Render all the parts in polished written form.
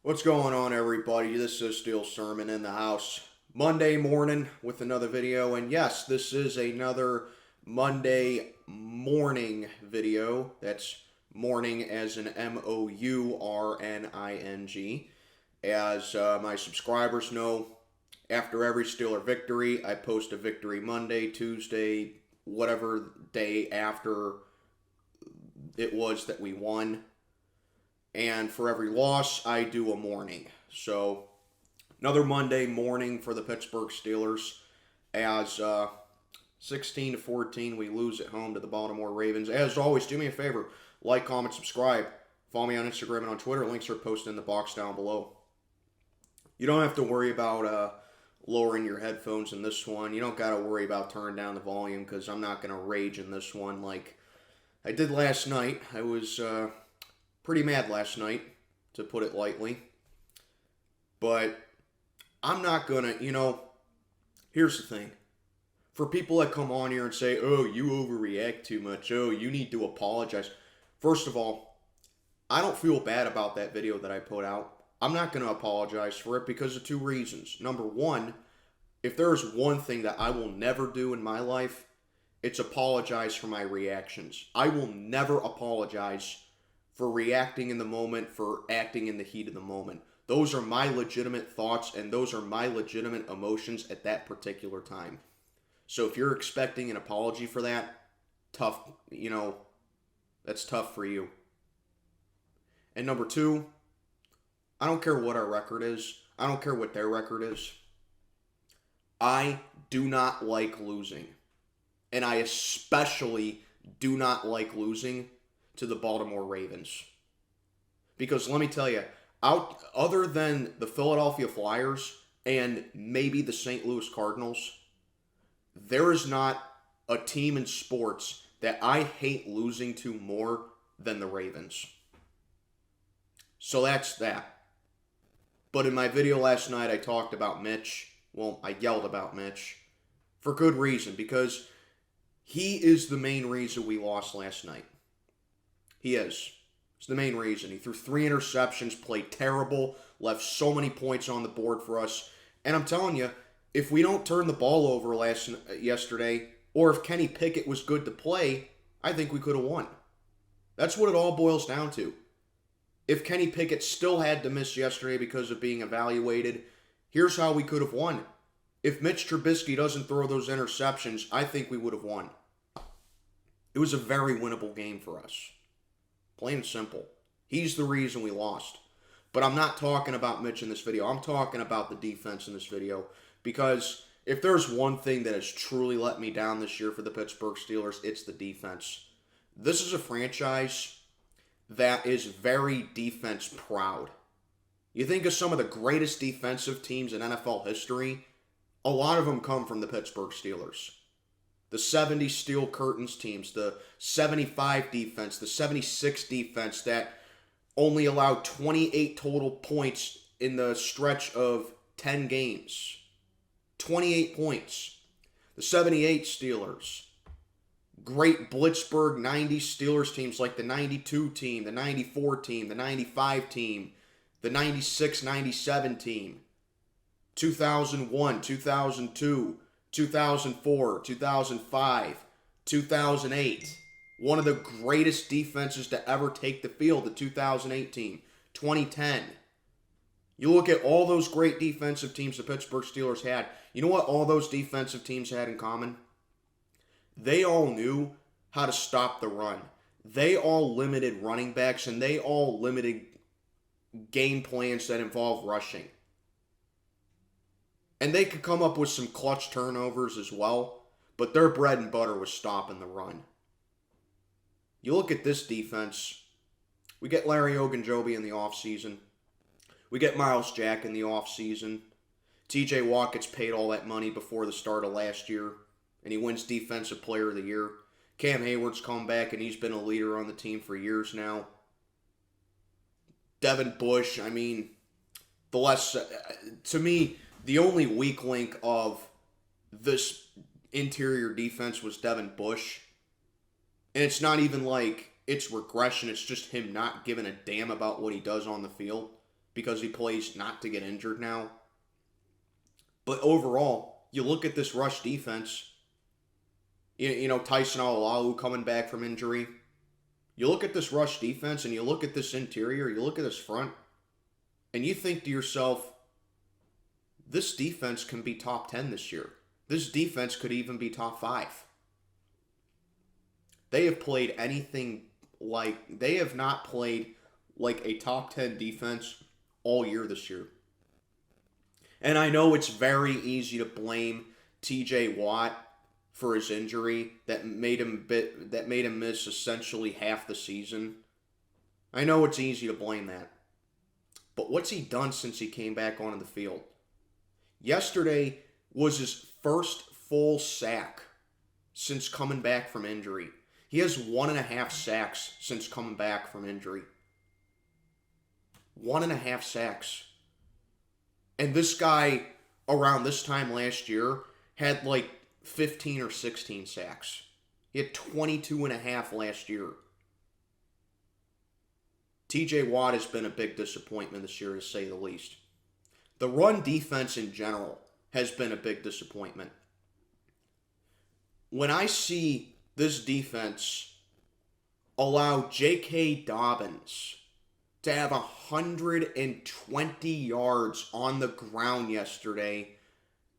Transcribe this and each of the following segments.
What's going on, everybody? This is Steel Sermon in the house. Monday morning with another video, and yes, this is another Monday morning video. That's morning as in Mourning. As my subscribers know, after every Steeler victory, I post a victory Monday, Tuesday, whatever day after it was that we won. And for every loss, I do a morning. So, another Monday morning for the Pittsburgh Steelers as 16-14 we lose at home to the Baltimore Ravens. As always, do me a favor, like, comment, subscribe. Follow me on Instagram and on Twitter. Links are posted in the box down below. You don't have to worry about lowering your headphones in this one. You don't got to worry about turning down the volume because I'm not going to rage in this one like I did last night. I was pretty mad last night, to put it lightly. But I'm not gonna, here's the thing. For people that come on here and say, oh, you overreact too much, oh, you need to apologize. First of all, I don't feel bad about that video that I put out. I'm not gonna apologize for it because of two reasons. Number one, if there is one thing that I will never do in my life, it's apologize for my reactions. I will never apologize for reacting in the moment, for acting in the heat of the moment. Those are my legitimate thoughts, and those are my legitimate emotions at that particular time. So if you're expecting an apology for that, tough, that's tough for you. And number two, I don't care what our record is. I don't care what their record is. I do not like losing. And I especially do not like losing to the Baltimore Ravens. Because let me tell you, other than the Philadelphia Flyers and maybe the St. Louis Cardinals, there is not a team in sports that I hate losing to more than the Ravens. So that's that. But in my video last night, I talked about Mitch. Well, I yelled about Mitch for good reason, because he is the main reason we lost last night. He is. It's the main reason. He threw 3 interceptions, played terrible, left so many points on the board for us. And I'm telling you, if we don't turn the ball over yesterday, or if Kenny Pickett was good to play, I think we could have won. That's what it all boils down to. If Kenny Pickett still had to miss yesterday because of being evaluated, here's how we could have won. If Mitch Trubisky doesn't throw those interceptions, I think we would have won. It was a very winnable game for us. Plain and simple. He's the reason we lost. But I'm not talking about Mitch in this video. I'm talking about the defense in this video. Because if there's one thing that has truly let me down this year for the Pittsburgh Steelers, it's the defense. This is a franchise that is very defense proud. You think of some of the greatest defensive teams in NFL history, a lot of them come from the Pittsburgh Steelers. The 70 Steel Curtains teams, the 75 defense, the 76 defense that only allowed 28 total points in the stretch of 10 games. 28 points. The 78 Steelers. Great Blitzburgh 90 Steelers teams like the 92 team, the 94 team, the 95 team, the 96-97 team. 2001, 2002, 2004, 2005, 2008. One of the greatest defenses to ever take the field, the 2008 team. 2010. You look at all those great defensive teams the Pittsburgh Steelers had. You know what all those defensive teams had in common? They all knew how to stop the run. They all limited running backs, and they all limited game plans that involve rushing. And they could come up with some clutch turnovers as well, but their bread and butter was stopping the run. You look at this defense, we get Larry Ogunjobi in the offseason. We get Miles Jack in the offseason. TJ Watt gets paid all that money before the start of last year, and he wins Defensive Player of the Year. Cam Hayward's come back, and he's been a leader on the team for years now. Devin Bush, to me, the only weak link of this interior defense was Devin Bush. And it's not even like it's regression. It's just him not giving a damn about what he does on the field. because he plays not to get injured now. But overall, you look at this rush defense, you know, Tyson Alualu coming back from injury. You look at this rush defense and you look at this interior, you look at this front, and you think to yourself, this defense can be top 10 this year. This defense could even be top 5. They have played they have not played like a top 10 defense all year this year. And I know it's very easy to blame TJ Watt for his injury that made him miss essentially half the season. I know it's easy to blame that. But what's he done since he came back onto the field? Yesterday was his first full sack since coming back from injury. He has 1.5 sacks since coming back from injury. 1.5 sacks. And this guy, around this time last year, had like 15 or 16 sacks. He had 22.5 last year. TJ Watt has been a big disappointment this year, to say the least. The run defense in general has been a big disappointment. When I see this defense allow J.K. Dobbins to have 120 yards on the ground yesterday,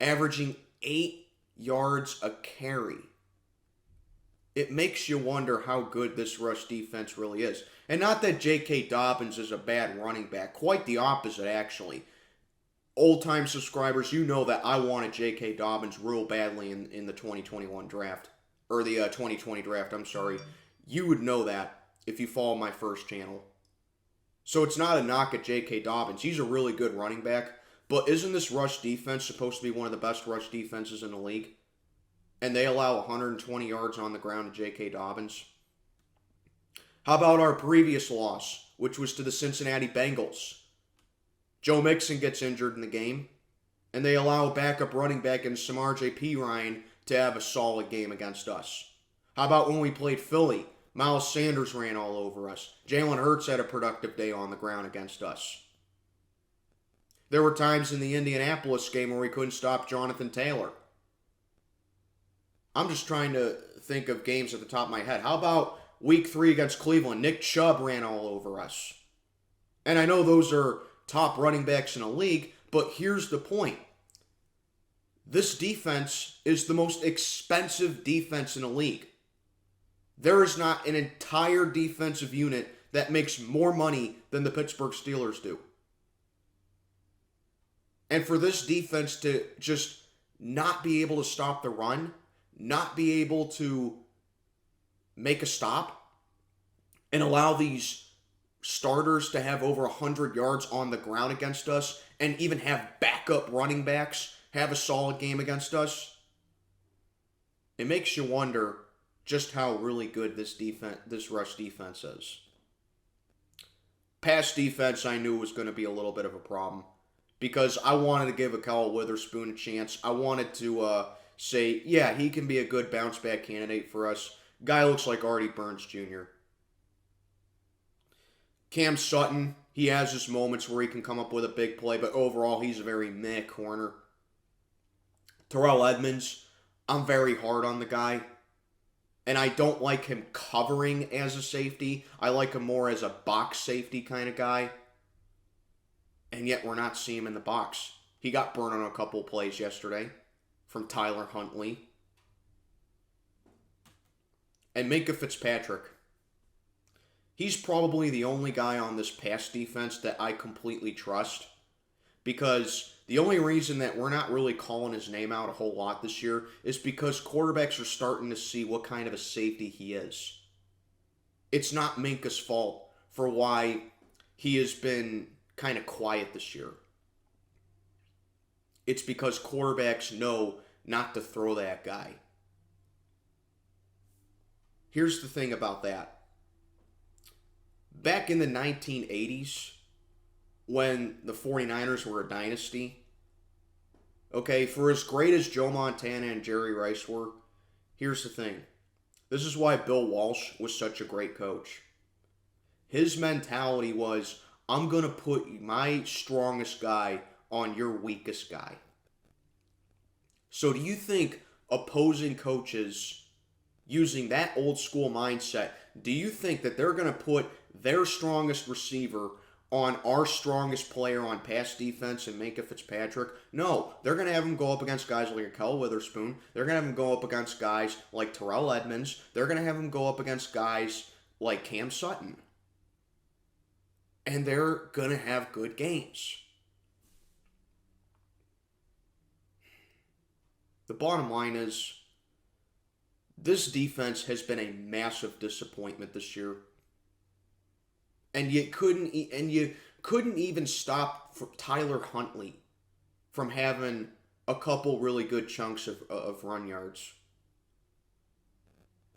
averaging 8 yards a carry, it makes you wonder how good this rush defense really is. And not that J.K. Dobbins is a bad running back. Quite the opposite, actually. Old-time subscribers, you know that I wanted J.K. Dobbins real badly in the 2021 draft. Or the 2020 draft, I'm sorry. You would know that if you follow my first channel. So it's not a knock at J.K. Dobbins. He's a really good running back. But isn't this rush defense supposed to be one of the best rush defenses in the league? And they allow 120 yards on the ground to J.K. Dobbins? How about our previous loss, which was to the Cincinnati Bengals? Joe Mixon gets injured in the game, and they allow a backup running back in Samaje Perine to have a solid game against us. How about when we played Philly? Miles Sanders ran all over us. Jalen Hurts had a productive day on the ground against us. There were times in the Indianapolis game where we couldn't stop Jonathan Taylor. I'm just trying to think of games at the top of my head. How about Week 3 against Cleveland? Nick Chubb ran all over us. And I know those are top running backs in the league, but here's the point. This defense is the most expensive defense in the league. There is not an entire defensive unit that makes more money than the Pittsburgh Steelers do. And for this defense to just not be able to stop the run, not be able to make a stop, and allow these starters to have over 100 yards on the ground against us, and even have backup running backs have a solid game against us, it makes you wonder just how really good this rush defense is. Pass defense I knew was going to be a little bit of a problem, because I wanted to give Ahkello Witherspoon a chance. I wanted to say, yeah, he can be a good bounce back candidate for us. Guy looks like Artie Burns Jr. Cam Sutton, he has his moments where he can come up with a big play, but overall he's a very meh corner. Terrell Edmonds, I'm very hard on the guy. And I don't like him covering as a safety. I like him more as a box safety kind of guy. And yet we're not seeing him in the box. He got burned on a couple of plays yesterday from Tyler Huntley. And Minkah Fitzpatrick. He's probably the only guy on this pass defense that I completely trust. Because the only reason that we're not really calling his name out a whole lot this year is because quarterbacks are starting to see what kind of a safety he is. It's not Minkah's fault for why he has been kind of quiet this year. It's because quarterbacks know not to throw that guy. Here's the thing about that. Back in the 1980s, when the 49ers were a dynasty, okay, for as great as Joe Montana and Jerry Rice were, here's the thing. This is why Bill Walsh was such a great coach. His mentality was, I'm going to put my strongest guy on your weakest guy. So do you think opposing coaches using that old school mindset, do you think that they're going to put their strongest receiver on our strongest player on pass defense and Minka Fitzpatrick? No, they're going to have him go up against guys like Kel Witherspoon. They're going to have him go up against guys like Terrell Edmonds. They're going to have him go up against guys like Cam Sutton. And they're going to have good games. The bottom line is, this defense has been a massive disappointment this year. And you couldn't even stop Tyler Huntley from having a couple really good chunks of run yards.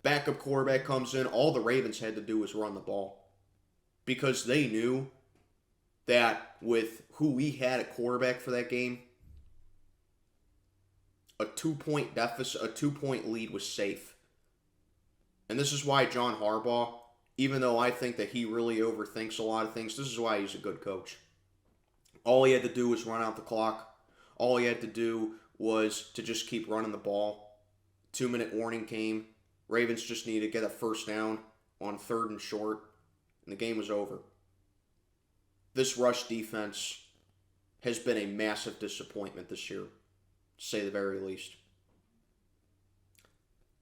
Backup quarterback comes in, all the Ravens had to do was run the ball. Because they knew that with who we had at quarterback for that game, a 2-point deficit, a 2-point lead was safe. And this is why John Harbaugh, even though I think that he really overthinks a lot of things, this is why he's a good coach. All he had to do was run out the clock. All he had to do was to just keep running the ball. 2-minute warning came. Ravens just needed to get a first down on 3rd and short, and the game was over. This rush defense has been a massive disappointment this year, to say the very least.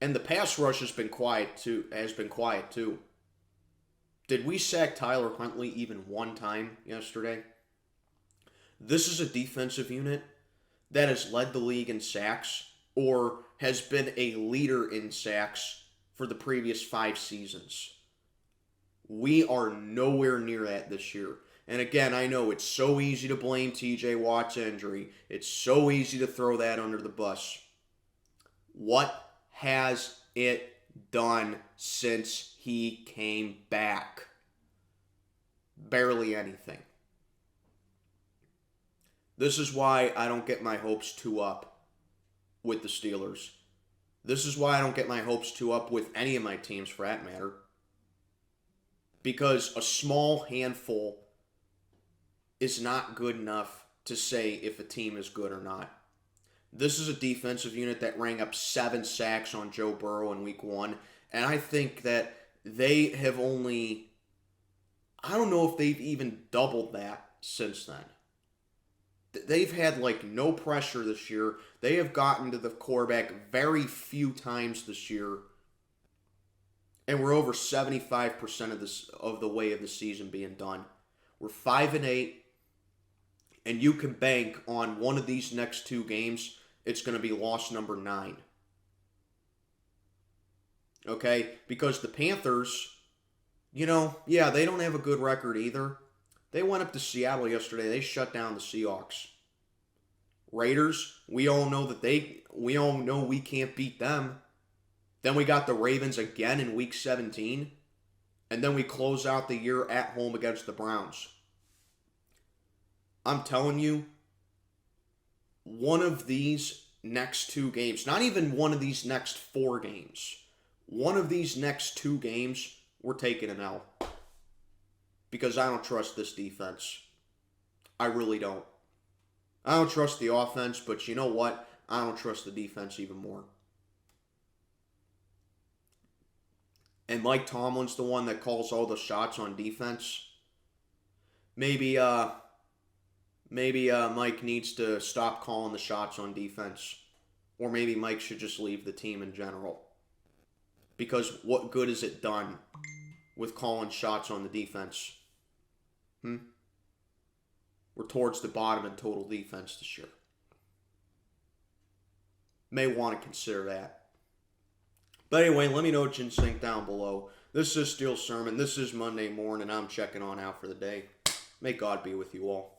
And the pass rush has been quiet too. Did we sack Tyler Huntley even one time yesterday? This is a defensive unit that has led the league in sacks or has been a leader in sacks for the previous 5 seasons. We are nowhere near that this year. And again, I know it's so easy to blame TJ Watt's injury. It's so easy to throw that under the bus. What has it done since he came back? Barely anything. This is why I don't get my hopes too up with the Steelers. This is why I don't get my hopes too up with any of my teams, for that matter. Because a small handful is not good enough to say if a team is good or not. This is a defensive unit that rang up 7 sacks on Joe Burrow in week 1. And I think that they have only, I don't know if they've even doubled that since then. They've had no pressure this year. They have gotten to the quarterback very few times this year. And we're over 75% of the way of the season being done. We're 5-8. And you can bank on one of these next 2 games, it's going to be loss number 9. Okay? Because the Panthers, they don't have a good record either. They went up to Seattle yesterday. They shut down the Seahawks. Raiders, we all know we can't beat them. Then we got the Ravens again in week 17. And then we close out the year at home against the Browns. I'm telling you, one of these next 2 games, not even one of these next 4 games, one of these next 2 games, we're taking an L. Because I don't trust this defense. I really don't. I don't trust the offense, but you know what? I don't trust the defense even more. And Mike Tomlin's the one that calls all the shots on defense. Maybe Mike needs to stop calling the shots on defense. Or maybe Mike should just leave the team in general. Because what good has it done with calling shots on the defense? We're towards the bottom in total defense this year. May want to consider that. But anyway, let me know what you think down below. This is Steel Sermon. This is Monday morning. I'm checking on out for the day. May God be with you all.